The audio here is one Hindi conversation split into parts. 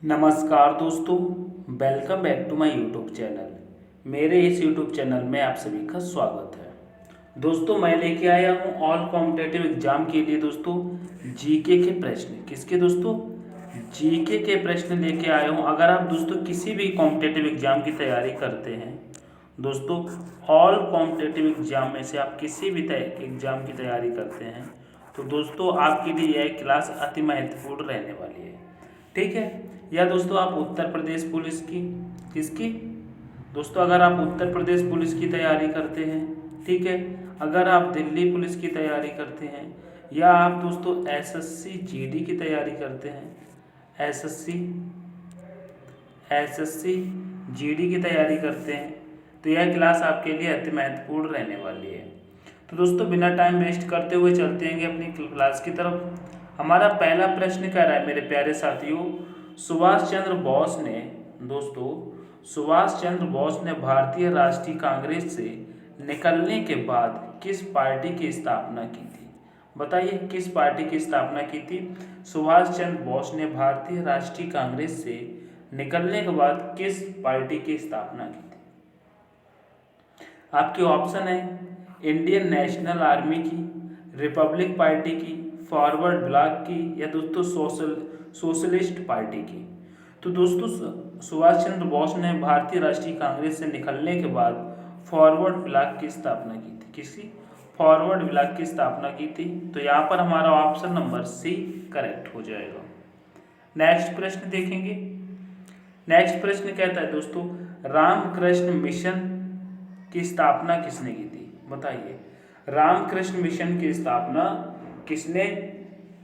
नमस्कार दोस्तों, welcome back to my YouTube channel. मेरे इस यूट्यूब चैनल में आप सभी का स्वागत है। दोस्तों, मैं लेके आया हूँ ऑल कॉम्पिटेटिव एग्जाम के लिए दोस्तों जीके के प्रश्न। किसके दोस्तों? जीके के प्रश्न लेके आया हूँ। अगर आप दोस्तों किसी भी कॉम्पिटेटिव एग्जाम की तैयारी करते हैं दोस्तों, ऑल कॉम्पिटेटिव एग्जाम में से आप किसी भी एग्जाम की तैयारी करते हैं तो दोस्तों आपके लिए यह क्लास अति महत्वपूर्ण रहने वाली है। ठीक है। या दोस्तों आप उत्तर प्रदेश पुलिस की, किसकी दोस्तों, अगर आप उत्तर प्रदेश पुलिस की तैयारी करते हैं, ठीक है, अगर आप दिल्ली पुलिस की तैयारी करते हैं, या आप दोस्तों एसएससी जीडी की तैयारी करते हैं, एसएससी एसएससी जीडी की तैयारी करते हैं, तो यह क्लास आपके लिए अति महत्वपूर्ण रहने वाली है। तो दोस्तों बिना टाइम वेस्ट करते हुए चलते हैं अपनी क्लास की तरफ। हमारा पहला प्रश्न कह रहा है मेरे प्यारे साथियों, सुभाष चंद्र बोस ने दोस्तों सुभाष चंद्र बोस ने भारतीय राष्ट्रीय कांग्रेस से निकलने के बाद किस पार्टी की स्थापना की थी? बताइए किस पार्टी की स्थापना की थी? सुभाष चंद्र बोस ने भारतीय राष्ट्रीय कांग्रेस से निकलने के बाद किस पार्टी की स्थापना की थी? आपके ऑप्शन है इंडियन नेशनल आर्मी की, रिपब्लिक पार्टी की, फॉरवर्ड ब्लॉक की, या दोस्तों सोशलिस्ट पार्टी की। तो दोस्तों सुभाष चंद्र बोस ने भारतीय राष्ट्रीय कांग्रेस से निकलने के बाद फॉरवर्ड ब्लॉक की स्थापना की थी। किसकी? फॉरवर्ड ब्लॉक की स्थापना की थी। तो यहाँ पर हमारा ऑप्शन नंबर सी करेक्ट हो जाएगा। नेक्स्ट प्रश्न देखेंगे। नेक्स्ट प्रश्न कहता है दोस्तों, रामकृष्ण मिशन की स्थापना किसने की थी? बताइए रामकृष्ण मिशन की स्थापना किसने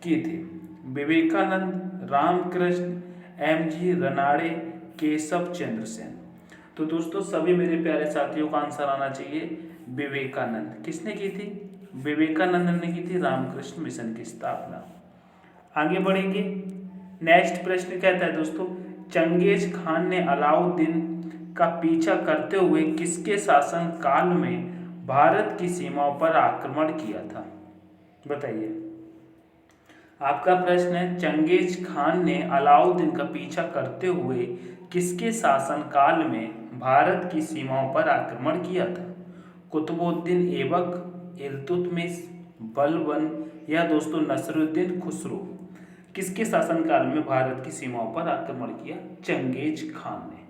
की थी? विवेकानंद, रामकृष्ण, एमजी रनाड़े, केशव चंद्र सेन। तो दोस्तों सभी मेरे प्यारे साथियों का आंसर आना चाहिए विवेकानंद। किसने की थी? विवेकानंद ने की थी रामकृष्ण मिशन की स्थापना। आगे बढ़ेंगे। नेक्स्ट प्रश्न कहता है दोस्तों, चंगेज खान ने अलाउद्दीन का पीछा करते हुए किसके शासन काल में भारत की सीमाओं पर आक्रमण किया था? बताइए। आपका प्रश्न है चंगेज खान ने अलाउद्दीन का पीछा करते हुए किसके शासन काल में भारत की सीमाओं पर आक्रमण किया था? कुतुबुद्दीन ऐबक, इल्तुतमिश, बलबन, या दोस्तों नसरुद्दीन खुसरो। किसके शासनकाल में भारत की सीमाओं पर आक्रमण किया? चंगेज खान ने।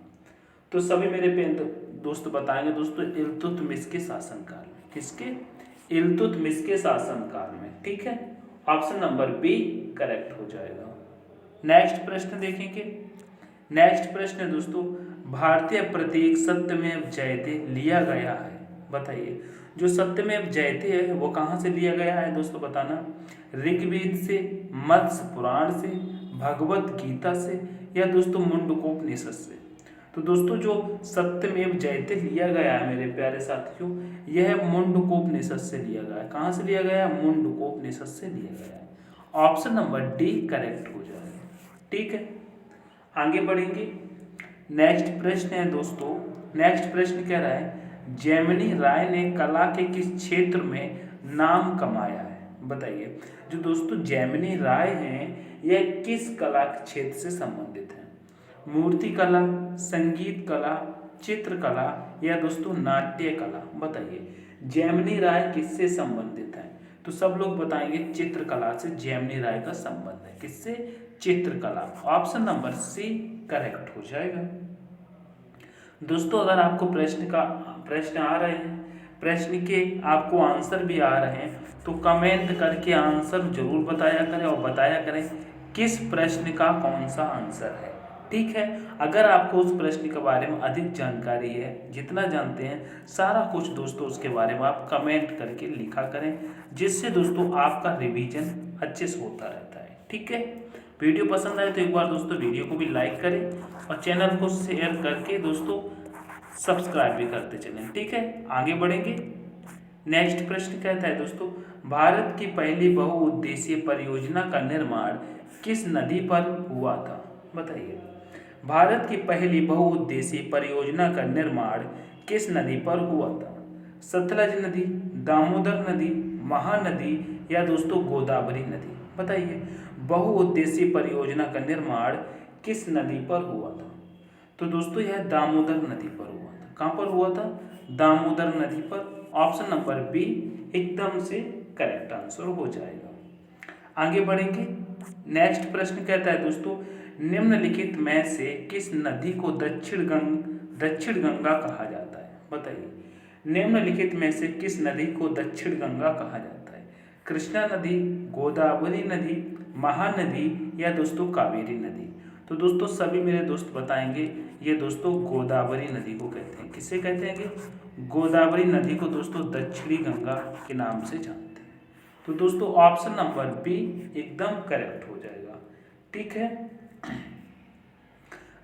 तो सभी मेरे दोस्त बताएंगे दोस्तों इल्तुतमिश के शासनकाल में। किसके? इल्तुतमिश के शासनकाल में। ठीक है, ऑप्शन नंबर बी करेक्ट हो जाएगा। नेक्स्ट प्रश्न देखेंगे। नेक्स्ट प्रश्न है दोस्तों, भारतीय प्रतीक सत्यमेव जयते लिया गया है। बताइए जो सत्यमेव जयते है वो कहाँ से लिया गया है दोस्तों? बताना। ऋग्वेद से, मत्स्य पुराण से, भगवत गीता से, या दोस्तों मुंडकोपनिषद से। तो दोस्तों जो सत्यमेव जयते लिया गया है मेरे प्यारे साथियों, यह मुंडकोपनिषद से लिया गया है। कहाँ से लिया गया है? मुंडकोपनिषद से लिया गया है। ऑप्शन नंबर डी करेक्ट हो जाएगा। ठीक है, आगे बढ़ेंगे। नेक्स्ट प्रश्न है दोस्तों, नेक्स्ट प्रश्न कह रहा है जैमिनी राय ने कला के किस क्षेत्र में नाम कमाया है? बताइए जो दोस्तों जैमिनी राय हैं यह किस कला के क्षेत्र से संबंधित है? मूर्ति कला, संगीत कला, चित्रकला, या दोस्तों नाट्य कला। बताइए जैमिनी राय किससे संबंधित है? तो सब लोग बताएंगे चित्रकला से जैमिनी राय का संबंध है। किससे? चित्रकला। ऑप्शन नंबर सी करेक्ट हो जाएगा। दोस्तों अगर आपको प्रश्न आ रहे हैं, प्रश्न के आपको आंसर भी आ रहे हैं, तो कमेंट करके आंसर जरूर बताया करें और बताया करें किस प्रश्न का कौन सा आंसर है। ठीक है, अगर आपको उस प्रश्न के बारे में अधिक जानकारी है, जितना जानते हैं सारा कुछ दोस्तों उसके बारे में आप कमेंट करके लिखा करें, जिससे दोस्तों आपका रिवीजन अच्छे से होता रहता है। ठीक है, वीडियो पसंद आए तो एक बार दोस्तों वीडियो को भी लाइक करें और चैनल को शेयर करके दोस्तों सब्सक्राइब भी करते चलें। ठीक है, आगे बढ़ेंगे। नेक्स्ट प्रश्न कहता है दोस्तों, भारत की पहली बहुउद्देशीय परियोजना का निर्माण किस नदी पर हुआ था? बताइए भारत की पहली बहुउद्देशीय परियोजना का निर्माण किस नदी पर हुआ था? सतलज नदी, दामोदर नदी, महानदी, या दोस्तों गोदावरी नदी। बताइए बहुउद्देशीय परियोजना का निर्माण किस नदी पर हुआ था? तो दोस्तों यह दामोदर नदी पर हुआ था। कहाँ पर हुआ था? दामोदर नदी पर। ऑप्शन नंबर बी एकदम से करेक्ट आंसर हो जाएगा। आगे बढ़ेंगे। नेक्स्ट प्रश्न कहता है दोस्तों, निम्नलिखित में से किस नदी को दक्षिण गंगा कहा जाता है? बताइए, निम्नलिखित में से किस नदी को दक्षिण गंगा कहा जाता है? कृष्णा नदी, गोदावरी नदी, महानदी या दोस्तों कावेरी नदी? तो दोस्तों सभी मेरे दोस्त बताएंगे ये दोस्तों गोदावरी नदी को कहते हैं। किसे कहते हैं? कि गोदावरी नदी को दोस्तों दक्षिणी गंगा के नाम से जानते हैं। तो दोस्तों ऑप्शन नंबर बी एकदम करेक्ट हो जाएगा। ठीक है,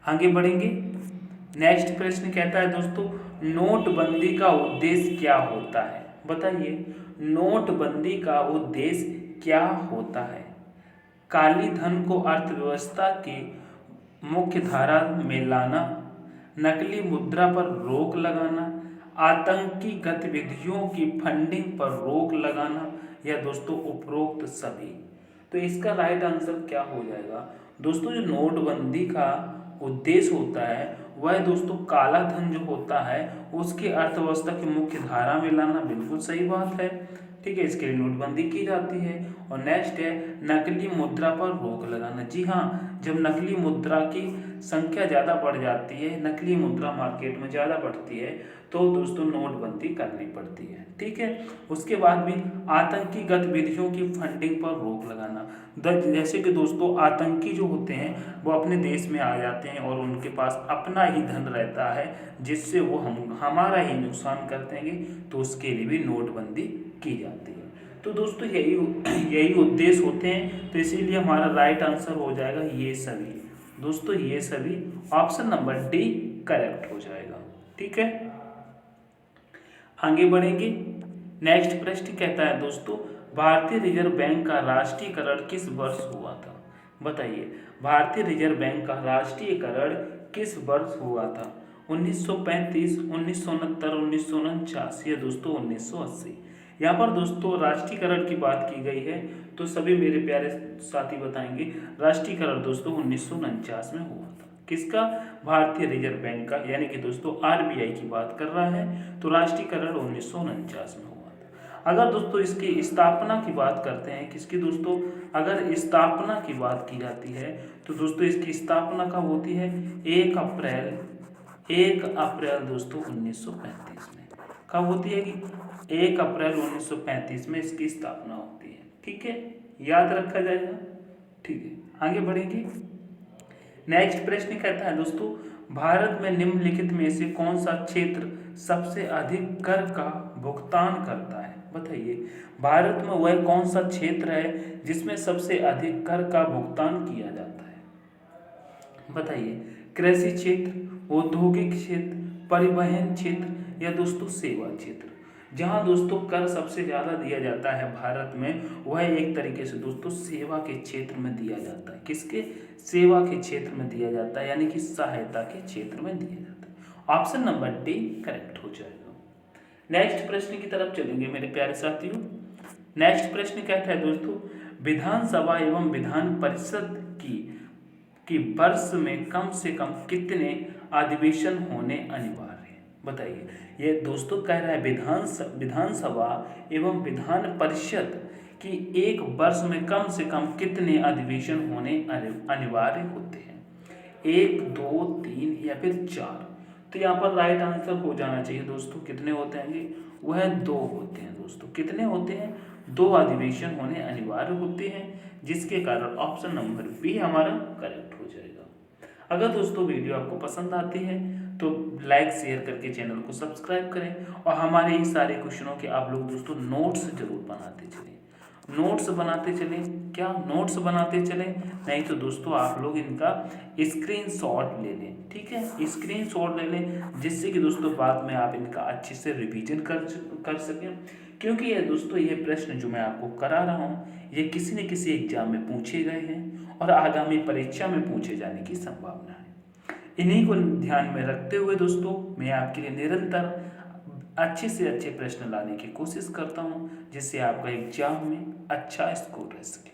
आगे बढ़ेंगे। नेक्स्ट प्रश्न कहता है दोस्तों, नोटबंदी का उद्देश्य क्या होता है? बताइए, नोटबंदी का उद्देश्य क्या होता है? काली धन को अर्थव्यवस्था की मुख्य धारा में लाना, नकली मुद्रा पर रोक लगाना, आतंकी गतिविधियों की फंडिंग पर रोक लगाना या दोस्तों उपरोक्त सभी? तो इसका राइट आंसर क्या हो जाएगा? दोस्तों जो नोटबंदी का उद्देश्य होता है वह दोस्तों काला धन जो होता है उसकी अर्थव्यवस्था की मुख्य धारा में लाना। बिल्कुल सही बात है। ठीक है, इसके लिए नोटबंदी की जाती है। और नेक्स्ट है नकली मुद्रा पर रोक लगाना। जी हाँ, जब नकली मुद्रा की संख्या ज़्यादा बढ़ जाती है, नकली मुद्रा मार्केट में ज़्यादा बढ़ती है तो दोस्तों नोटबंदी करनी पड़ती है। ठीक है, उसके बाद भी आतंकी गतिविधियों की फंडिंग पर रोक लगाना। जैसे कि दोस्तों आतंकी जो होते हैं वो अपने देश में आ जाते हैं और उनके पास अपना ही धन रहता है जिससे वो हमारा ही नुकसान करते हैं, तो उसके लिए भी नोटबंदी की जाती है। तो दोस्तों यही उद्देश्य होते हैं, तो इसीलिए हमारा राइट आंसर हो जाएगा ये सभी। दोस्तों ये सभी ऑप्शन नंबर डी करेक्ट हो जाएगा। ठीक है, आगे बढ़ेंगे। नेक्स्ट प्रश्न कहता है दोस्तों, भारतीय रिजर्व बैंक का राष्ट्रीयकरण किस वर्ष हुआ था? बताइए, भारतीय रिजर्व बैंक का राष्ट्रीयकरण किस वर्ष हुआ था? 1935, 1969, 1949 या दोस्तों 1980? यहाँ पर दोस्तों राष्ट्रीयकरण की बात की गई है, तो सभी मेरे प्यारे साथी बताएंगे राष्ट्रीयकरण दोस्तों 1949 में हुआ था। किसका? भारतीय रिजर्व बैंक का, यानी कि दोस्तों आरबीआई की बात कर रहा है। तो राष्ट्रीयकरण 1949 में हुआ था। अगर दोस्तों इसकी स्थापना की बात करते हैं, किसकी दोस्तों? अगर स्थापना की बात की जाती है तो दोस्तों इसकी स्थापना कब होती है? 1 अप्रैल दोस्तों 1935 में। कब होती है? कि 1 अप्रैल 1935 में इसकी स्थापना होती है। ठीक है, याद रखा जाएगा। ठीक है, आगे बढ़ेंगे। नेक्स्ट प्रश्न कहता है दोस्तों, भारत में निम्नलिखित में से कौन सा क्षेत्र सबसे अधिक कर का भुगतान करता है? बताइए, भारत में वह कौन सा क्षेत्र है जिसमें सबसे अधिक कर का भुगतान किया जाता है? बताइए, कृषि क्षेत्र, औद्योगिक क्षेत्र, परिवहन क्षेत्र या दोस्तों सेवा क्षेत्र? जहां दोस्तों कर सबसे ज़्यादा दिया जाता है भारत में, वह एक तरीके से दोस्तों सेवा के क्षेत्र में दिया जाता है। किसके? सेवा के क्षेत्र में दिया जाता है, यानी कि सहायता के क्षेत्र में दिया जाता है। ऑप्शन नंबर डी करेक्ट हो जाएगा। नेक्स्ट प्रश्न की तरफ चलेंगे मेरे प्यारे साथियों। नेक्स्ट प्रश्न कहता है दोस्तों, विधानसभा एवं विधान परिषद की वर्ष में कम से कम कितने अधिवेशन होने अनिवार्य है? बताइए, ये दोस्तों कह रहा है विधानसभा एवं विधान परिषद की एक वर्ष में कम से कम कितने अधिवेशन होने अनिवार्य होते हैं? 1, 2, 3 या फिर 4? तो यहाँ पर राइट आंसर हो जाना चाहिए दोस्तों। कितने होते हैं? वह 2 होते हैं दोस्तों। कितने होते हैं? 2 अधिवेशन होने अनिवार्य होते हैं, जिसके कारण ऑप्शन नंबर बी हमारा करेक्ट हो जाएगा। अगर दोस्तों वीडियो आपको पसंद आती है तो लाइक शेयर करके चैनल को सब्सक्राइब करें और हमारे ये सारे क्वेश्चनों के आप लोग दोस्तों नोट्स जरूर बनाते चलें। नोट्स बनाते चलें, क्या नोट्स बनाते चलें, नहीं तो दोस्तों आप लोग इनका स्क्रीनशॉट ले लें। ठीक है, स्क्रीनशॉट ले लें, जिससे कि दोस्तों बाद में आप इनका अच्छे से रिवीजन कर सकें। क्योंकि ये दोस्तों ये प्रश्न जो मैं आपको करा रहा हूँ ये किसी न किसी एग्जाम में पूछे गए हैं और आगामी परीक्षा में पूछे जाने की संभावना है। इन्हीं को ध्यान में रखते हुए दोस्तों मैं आपके लिए निरंतर अच्छे से अच्छे प्रश्न लाने की कोशिश करता हूँ, जिससे आपका एग्जाम में अच्छा स्कोर रह सके।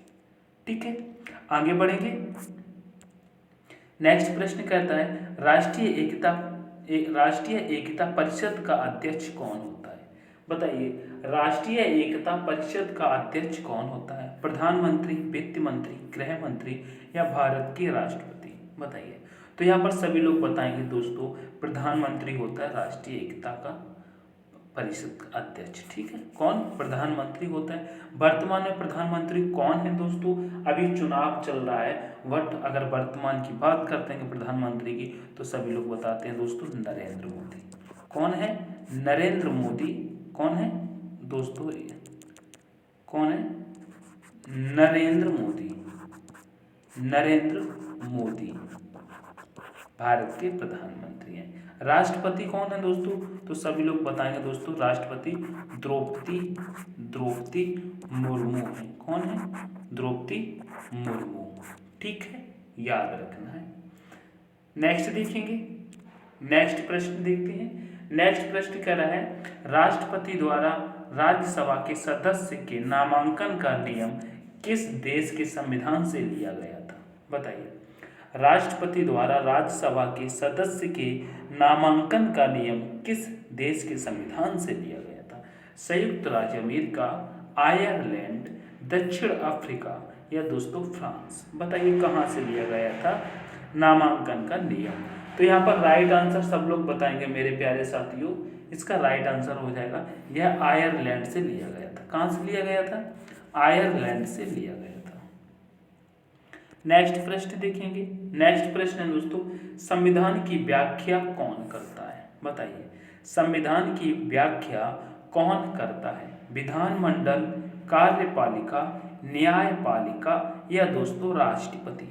ठीक है, आगे बढ़ेंगे। नेक्स्ट प्रश्न कहता है राष्ट्रीय एकता परिषद का अध्यक्ष कौन होता है? बताइए, राष्ट्रीय एकता परिषद का अध्यक्ष कौन होता है? प्रधानमंत्री, वित्त मंत्री, गृह मंत्री या भारत के राष्ट्रपति? बताइए। तो यहाँ पर सभी लोग बताएंगे दोस्तों, प्रधानमंत्री होता है राष्ट्रीय एकता का परिषद का अध्यक्ष। ठीक है, कौन? प्रधानमंत्री होता है। वर्तमान में प्रधानमंत्री कौन है दोस्तों? अभी चुनाव चल रहा है, बट अगर वर्तमान की बात करते हैं प्रधानमंत्री की, तो सभी लोग बताते हैं दोस्तों नरेंद्र मोदी। कौन है? नरेंद्र मोदी। कौन है दोस्तों? कौन है? नरेंद्र मोदी। नरेंद्र मोदी भारत के प्रधानमंत्री हैं। राष्ट्रपति कौन है दोस्तों? तो सभी लोग बताएंगे दोस्तों, राष्ट्रपति द्रौपदी मुर्मू है। कौन है? द्रौपदी मुर्मू। ठीक है, याद रखना है। नेक्स्ट देखेंगे, नेक्स्ट प्रश्न देखते हैं। नेक्स्ट प्रश्न कह रहा है, राष्ट्रपति द्वारा राज्यसभा के सदस्य के नामांकन का नियम किस देश के संविधान से लिया गया था? बताइए। राष्ट्रपति द्वारा राज्यसभा के सदस्य के नामांकन का नियम किस देश के संविधान से लिया गया था? संयुक्त राज्य अमेरिका, आयरलैंड, दक्षिण अफ्रीका या दोस्तों फ्रांस? बताइए कहाँ से लिया गया था नामांकन का नियम? तो यहाँ पर राइट आंसर सब लोग बताएंगे मेरे प्यारे साथियों। इसका राइट आंसर हो जाएगा, यह आयरलैंड से लिया गया था। कहाँ से लिया गया था? आयरलैंड से लिया गया था। नेक्स्ट प्रश्न देखेंगे। नेक्स्ट प्रश्न है दोस्तों, संविधान की व्याख्या कौन करता है? बताइए, संविधान की व्याख्या कौन करता है? विधानमंडल, कार्यपालिका, न्यायपालिका या दोस्तों राष्ट्रपति?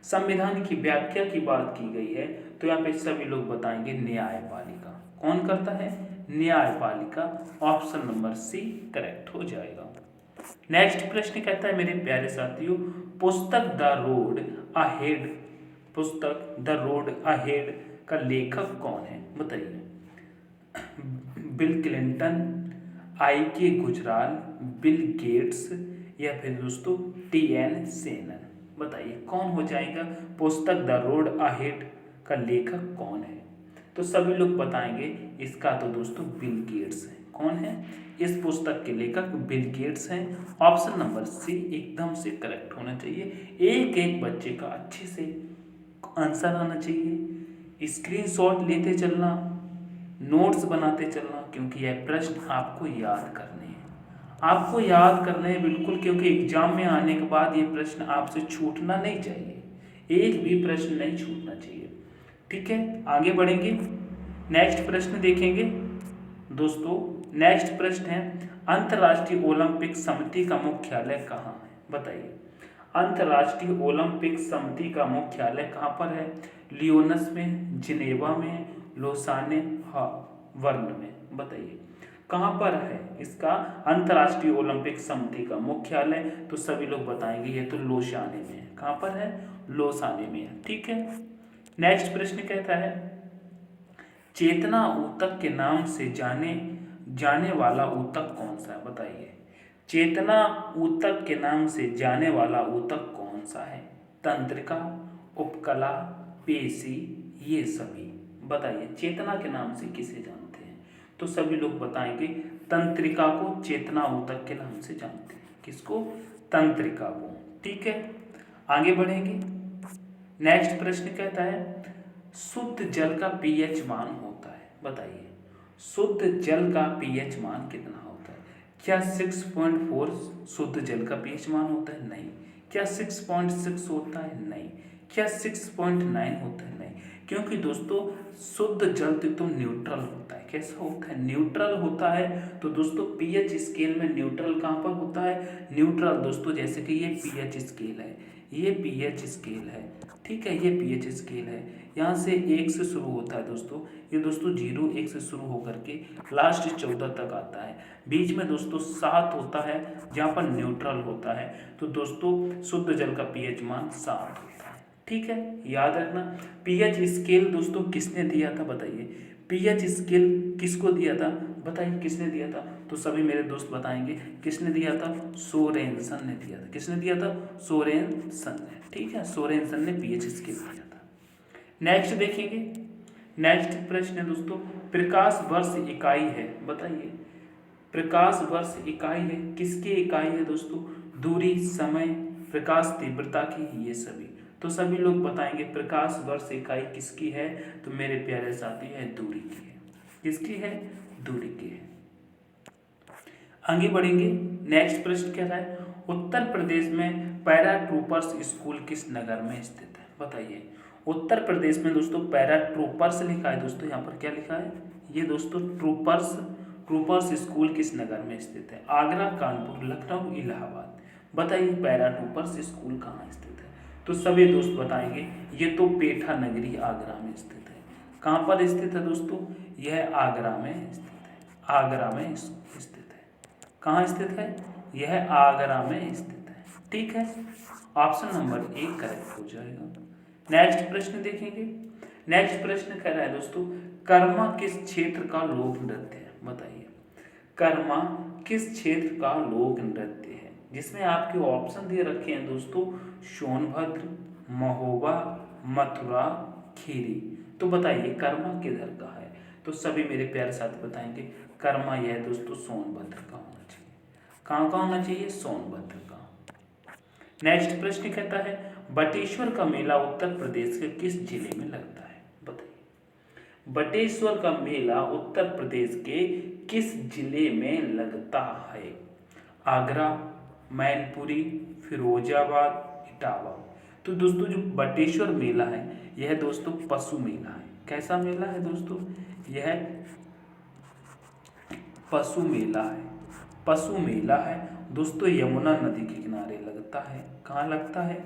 संविधान की व्याख्या की बात की गई है, तो यहाँ पे सभी लोग बताएंगे न्यायपालिका। कौन करता है? न्यायपालिका। ऑप्शन नंबर सी करेक्ट हो जाएगा। नेक्स्ट प्रश्न कहता है मेरे प्यारे साथियों, पुस्तक द रोड अहेड का लेखक कौन है? बताइए। Bill Clinton, IK. Gujral, Bill Gates या फिर दोस्तों टी.एन. सेनन? बताइए कौन हो जाएगा पुस्तक द रोड अहेड का लेखक कौन है? तो सभी लोग बताएंगे इसका तो दोस्तों बिल गेट्स है। कौन है? इस पुस्तक के लेखक बिल गेट्स हैं। ऑप्शन नंबर सी एकदम से करेक्ट होना चाहिए। एक एक बच्चे का अच्छे से आंसर आना चाहिए। स्क्रीनशॉट लेते चलना, नोट्स बनाते चलना, क्योंकि यह प्रश्न आपको याद करने हैं। आपको याद करने हैं बिल्कुल, क्योंकि एग्जाम में आने के बाद ये प्रश्न आपसे छूटना नहीं चाहिए। एक भी प्रश्न नहीं छूटना चाहिए। ठीक है, आगे बढ़ेंगे। नेक्स्ट प्रश्न देखेंगे दोस्तों। नेक्स्ट प्रश्न है, अंतर्राष्ट्रीय ओलंपिक समिति का मुख्यालय कहाँ है? बताइए। अंतर्राष्ट्रीय ओलंपिक समिति का मुख्यालय कहाँ पर है? लियोनस में, जिनेवा में, लोसाने, बर्न में? बताइए कहाँ पर है इसका अंतर्राष्ट्रीय ओलंपिक समिति का मुख्यालय? तो सभी लोग बताएंगे ये तो लोसाने में है। कहाँ पर है? लोसाने में है। ठीक है। नेक्स्ट प्रश्न कहता है, चेतना ऊतक के नाम से जाने वाला ऊतक कौन सा है? बताइए। चेतना ऊतक के नाम से जाने वाला ऊतक कौन सा है? तंत्रिका, उपकला, पेशी, ये सभी? बताइए चेतना के नाम से किसे जानते हैं? तो सभी लोग बताएंगे तंत्रिका को चेतना ऊतक के नाम से जानते हैं। किसको? तंत्रिका को। ठीक है, आगे बढ़ेंगे। नेक्स्ट प्रश्न कहता है, शुद्ध जल का पीएच मान होता है? बताइए शुद्ध जल का पीएच मान कितना होता है? क्या 6.4 शुद्ध जल का पीएच मान होता है? नहीं। क्या 6.6 होता है? नहीं। क्या 6.9 होता है? नहीं। क्योंकि दोस्तों शुद्ध जल तो एकदम न्यूट्रल होता है। कैसा होता है? न्यूट्रल होता है। तो दोस्तों पीएच स्केल में न्यूट्रल कहाँ पर होता है? न्यूट्रल दोस्तों, जैसे कि ये पीएच स्केल है, ये पीएच स्केल है। ठीक है, ये पीएच स्केल है। यहाँ से 1 से शुरू होता है दोस्तों, ये दोस्तों 0 1 से शुरू होकर के लास्ट 14 तक आता है। बीच में दोस्तों 7 होता है जहाँ पर न्यूट्रल होता है। तो दोस्तों शुद्ध जल का पीएच मान 7 होता है। ठीक है, याद रखना। पीएच स्केल दोस्तों किसने दिया था? बताइए पीएच स्केल किसको दिया था? बताइए किसने दिया था? तो सभी मेरे दोस्त बताएंगे किसने दिया था? सोरेनसन ने दिया था। किसने दिया था? सोरेनसन ने। ठीक है, सोरेनसन ने पीएच स्केल दिया था। नेक्स्ट देखेंगे, नेक्स्ट प्रश्न है दोस्तों, प्रकाश वर्ष इकाई है, बताइए प्रकाश वर्ष इकाई है किसकी इकाई है दोस्तों? दूरी, समय, प्रकाश तीव्रता की, ये सभी। तो सभी लोग बताएंगे प्रकाश वर्ष इकाई किसकी है, तो मेरे प्यारे साथी है दूरी की है। किसकी है? दूरी की है। आगे बढ़ेंगे, नेक्स्ट प्रश्न क्या है, उत्तर प्रदेश में पैराट्रूपर्स स्कूल किस नगर में स्थित है? बताइए उत्तर प्रदेश में दोस्तों पैराट्रूपर्स लिखा है दोस्तों, यहाँ पर क्या लिखा है? ये दोस्तों ट्रूपर्स स्कूल किस नगर में स्थित है? आगरा, कानपुर, लखनऊ, इलाहाबाद। बताइए पैराट्रूपर्स स्कूल कहाँ स्थित है? तो सभी दोस्त बताएंगे ये तो पेठा नगरी आगरा में स्थित है। कहाँ पर स्थित है दोस्तों? यह आगरा में स्थित है। आगरा में स्थित है। कहाँ स्थित है? यह आगरा में स्थित है। ठीक है, ऑप्शन नंबर 1 करेक्ट हो जाएगा। नेक्स्ट प्रश्न देखेंगे, नेक्स्ट प्रश्न कह रहा है दोस्तों, कर्मा किस क्षेत्र का लोक नृत्य है? बताइए कर्मा किस क्षेत्र का लोक नृत्य है? जिसमें आपके ऑप्शन दिए रखे हैं दोस्तों, सोनभद्र, महोबा, मथुरा, खीरी। तो बताइए कर्मा किधर का है? तो सभी मेरे प्यारे साथी बताएंगे कर्मा यह दोस्तों सोनभद्र का होना चाहिए। कहाँ का होना चाहिए? सोनभद्र का। नेक्स्ट प्रश्न कहता है बटेश्वर का मेला उत्तर प्रदेश के किस जिले में लगता है? बताइए बटेश्वर का मेला उत्तर प्रदेश के किस जिले में लगता है? आगरा, मैनपुरी, फिरोजाबाद, इटावा। तो दोस्तों जो बटेश्वर मेला है यह दोस्तों पशु मेला है। कैसा मेला है दोस्तों? यह पशु मेला है। पशु मेला है दोस्तों, यमुना नदी के किनारे लगता है। कहाँ लगता है?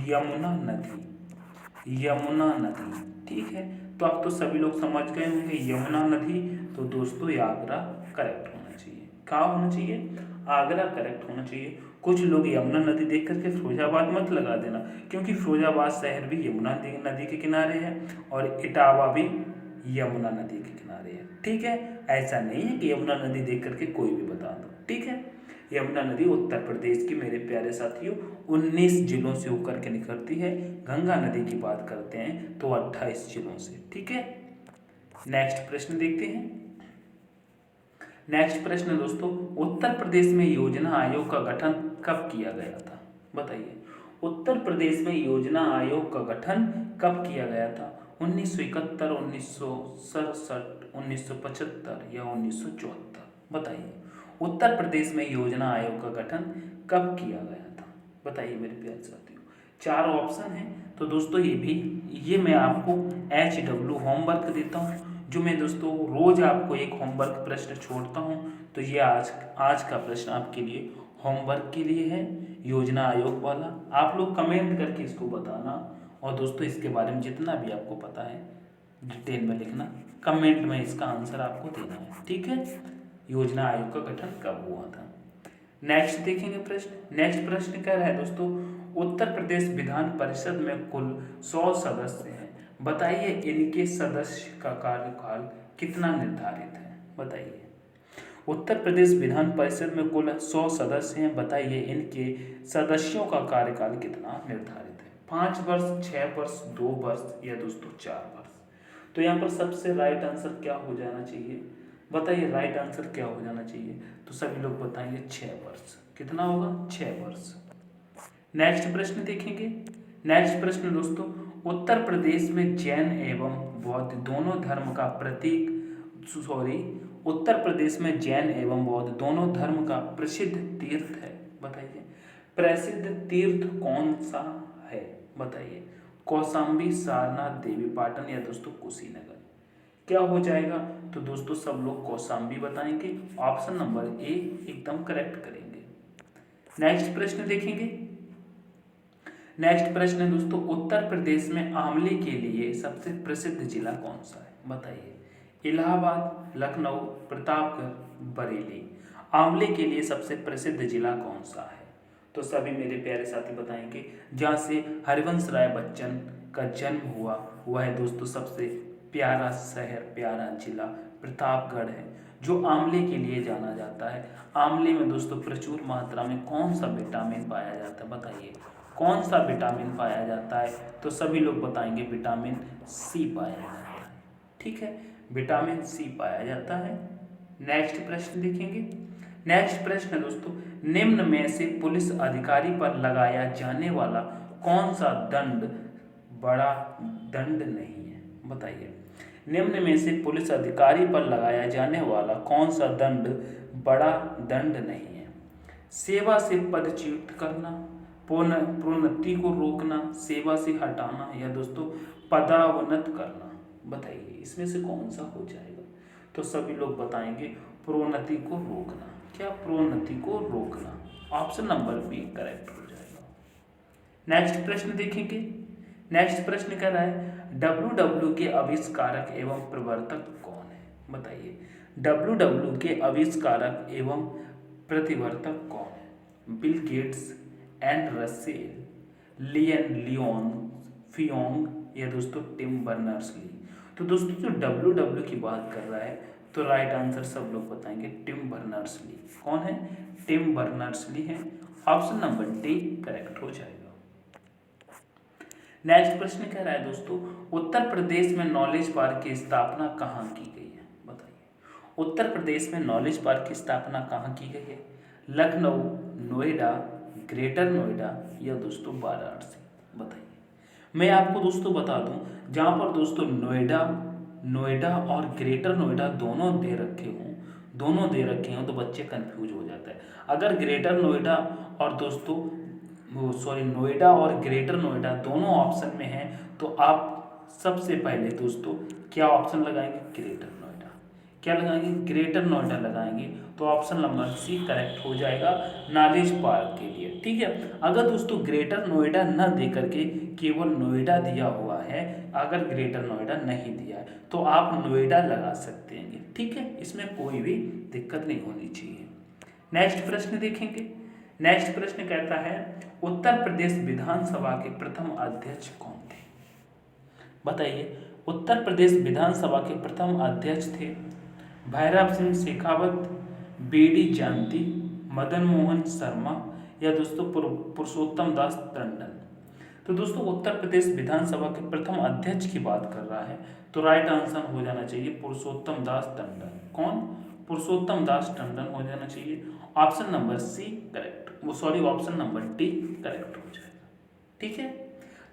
यमुना नदी, यमुना नदी। ठीक है, तो अब तो सभी लोग समझ गए होंगे यमुना नदी। तो दोस्तों ये आगरा करेक्ट होना चाहिए। कहाँ होना चाहिए? आगरा करेक्ट होना चाहिए। कुछ लोग यमुना नदी देख करके फिरोजाबाद मत लगा देना, क्योंकि फिरोजाबाद शहर भी यमुना नदी के किनारे है और इटावा भी यमुना नदी के किनारे है। ठीक है, ऐसा नहीं है कि यमुना नदी देख करके कोई भी बता दो। ठीक है, यमुना नदी उत्तर प्रदेश की मेरे प्यारे साथियों 19 जिलों से होकर के निकलती है। गंगा नदी की बात करते हैं तो 28 जिलों से। ठीक है, नेक्स्ट प्रश्न देखते हैं। नेक्स्ट प्रश्न दोस्तों, उत्तर प्रदेश में योजना आयोग का गठन कब किया गया था? बताइए उत्तर प्रदेश में योजना आयोग का गठन कब किया गया था? 1971, 1967, 1975 या 1974? बताइए उत्तर प्रदेश में योजना आयोग का गठन कब किया गया था? बताइए मेरे प्यारे साथियों, 4 ऑप्शन हैं। तो दोस्तों ये मैं आपको HW होमवर्क देता हूँ, जो मैं दोस्तों रोज आपको एक होमवर्क प्रश्न छोड़ता हूँ। तो ये आज का प्रश्न आपके लिए होमवर्क के लिए है, योजना आयोग वाला। आप लोग कमेंट करके इसको बताना, और दोस्तों इसके बारे में जितना भी आपको पता है डिटेल में लिखना, कमेंट में इसका आंसर आपको देना है। ठीक है, योजना आयोग का गठन कब हुआ था? नेक्स्ट देखेंगे प्रश्न। नेक्स्ट प्रश्न कह रहा है दोस्तों, उत्तर प्रदेश विधान परिषद में कुल 100 सदस्य हैं। बताइए इनके सदस्य का कार्यकाल कितना निर्धारित है? बताइए उत्तर प्रदेश विधान परिषद में कुल 100 सदस्य हैं। बताइए इनके सदस्यों का कार्यकाल कितना निर्धारित है? 5 वर्ष, 6 वर्ष, 2 वर्ष या दोस्तों 4 वर्ष? तो यहाँ पर सबसे राइट आंसर क्या हो जाना चाहिए? बताइए राइट आंसर क्या हो जाना चाहिए? तो सभी लोग बताएंगे 6 वर्ष। कितना होगा? 6 वर्ष। नेक्स्ट प्रश्न देखेंगे। नेक्स्ट प्रश्न दोस्तों, उत्तर प्रदेश में जैन एवं बौद्ध दोनों धर्म का उत्तर प्रदेश में जैन एवं बौद्ध दोनों धर्म का प्रसिद्ध तीर्थ है। बताइए प्रसिद्ध तीर्थ कौन सा है? बताइए कौशाम्बी, सारनाथ, देवीपाटन या दोस्तों कुशीनगर? क्या हो जाएगा? तो दोस्तों सब लोग कौशाम्बी बताएंगे। ऑप्शन नंबर A एकदम करेक्ट करेंगे। नेक्स्ट प्रश्न देखेंगे। नेक्स्ट प्रश्न है दोस्तों, उत्तर प्रदेश में आंवले के लिए सबसे प्रसिद्ध जिला कौन सा है? बताइए इलाहाबाद, लखनऊ, प्रतापगढ़, बरेली। आंवले के लिए सबसे प्रसिद्ध जिला कौन सा है? तो सभी मेरे प्यारे साथी बताएंगे जहाँ से हरिवंश राय बच्चन का जन्म हुआ, वह है दोस्तों सबसे प्यारा शहर, प्यारा जिला प्रतापगढ़ है, जो आंवले के लिए जाना जाता है। आंवले में दोस्तों प्रचुर मात्रा में कौन सा विटामिन पाया जाता है? बताइए कौन सा विटामिन पाया जाता है? तो सभी लोग बताएंगे विटामिन सी पाया जाता है। ठीक है, विटामिन सी पाया जाता है। नेक्स्ट प्रश्न देखेंगे। नेक्स्ट प्रश्न है दोस्तों, निम्न में से पुलिस अधिकारी पर लगाया जाने वाला कौन सा दंड बड़ा दंड नहीं है? बताइए, निम्न में से पुलिस अधिकारी पर लगाया जाने वाला कौन सा दंड बड़ा दंड नहीं है? सेवा से पदच्युत करना, प्रोन्नति को रोकना, सेवा से हटाना, या दोस्तों पदावनत करना। बताइए इसमें से कौन सा हो जाएगा? तो सभी लोग बताएंगे प्रोन्नति को रोकना। क्या? प्रोन्नति को रोकना। ऑप्शन नंबर बी करेक्ट हो जाएगा। नेक्स्ट प्रश्न देखेंगे। नेक्स्ट प्रश्न कह रहा है WW के आविष्कारक एवं प्रवर्तक कौन है? बताइए, WW के आविष्कारक एवं प्रतिवर्तक कौन है? Bill Gates, and Russell, Leon फियोंग, या दोस्तों टिम बर्नर्स-ली। तो दोस्तों जो WW की बात कर रहा है तो राइट आंसर सब लोग बताएंगे टिम बर्नर्स-ली। कौन है? टिम बर्नर्स-ली है। ऑप्शन नंबर डी करेक्ट हो जाएगा। नेक्स्ट प्रश्न कह रहा है दोस्तों, उत्तर प्रदेश में नॉलेज पार्क की स्थापना कहाँ की गई है? बताइए, उत्तर प्रदेश में नॉलेज पार्क की स्थापना कहाँ की गई है? लखनऊ, नोएडा, ग्रेटर नोएडा, या दोस्तों वाराणसी। बताइए, मैं आपको दोस्तों बता दूं, जहाँ पर दोस्तों नोएडा और ग्रेटर नोएडा दोनों दे रखे हों तो बच्चे कंफ्यूज हो जाता है। अगर ग्रेटर नोएडा और दोस्तों नोएडा और ग्रेटर नोएडा दोनों ऑप्शन में है तो आप सबसे पहले दोस्तों क्या ऑप्शन लगाएंगे? ग्रेटर नोएडा। क्या लगाएंगे? ग्रेटर नोएडा लगाएंगे तो ऑप्शन नंबर सी करेक्ट हो जाएगा नॉलेज पार्क के लिए। ठीक है, अगर दोस्तों ग्रेटर नोएडा न दे करके केवल नोएडा दिया हुआ है, अगर ग्रेटर नोएडा नहीं दिया है तो आप नोएडा लगा सकते हैं। ठीक है, इसमें कोई भी दिक्कत नहीं होनी चाहिए। नेक्स्ट प्रश्न देखेंगे। नेक्स्ट प्रश्न कहता है उत्तर प्रदेश विधानसभा के प्रथम अध्यक्ष कौन थे? बताइए, उत्तर प्रदेश विधानसभा के प्रथम अध्यक्ष थे भैरव सिंह शेखावत, बीडी जयंती, मदन मोहन शर्मा, या दोस्तों पुरुषोत्तम दास टंडन। तो दोस्तों उत्तर प्रदेश विधानसभा के प्रथम अध्यक्ष की बात कर रहा है तो राइट आंसर हो जाना चाहिए पुरुषोत्तम दास टंडन। कौन? पुरुषोत्तम दास टंडन हो जाना चाहिए। Option number C correct, option number D correct हो जाएगा। ठीक है,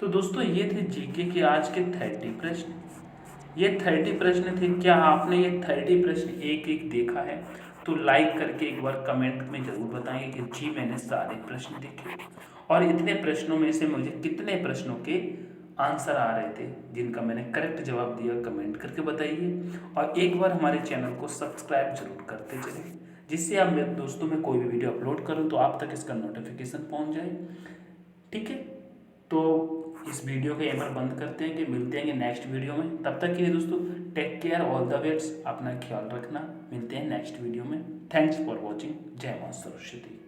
तो दोस्तों ये थे जीके के आज के 30 प्रश्न। ये 30 प्रश्न थे। क्या आपने ये 30 प्रश्न एक एक देखा है? तो लाइक करके एक बार कमेंट में जरूर बताएंगे कि जी मैंने सारे प्रश्न देखे, और इतने प्रश्नों में से मुझे कितने प्रश्नों के आंसर आ रहे थे जिनका मैंने करेक्ट जवाब दिया, कमेंट करके बताइए। और एक बार हमारे चैनल को सब्सक्राइब जरूर करते चलें, जिससे आप मेरे दोस्तों में कोई भी वीडियो अपलोड करूं तो आप तक इसका नोटिफिकेशन पहुंच जाए। ठीक है, तो इस वीडियो को यहाँ पर बंद करते हैं कि मिलते हैं नेक्स्ट वीडियो में। तब तक के लिए दोस्तों take care, all the best, अपना ख्याल रखना। मिलते हैं नेक्स्ट वीडियो में। Thanks for watching. जय मां सरस्वती।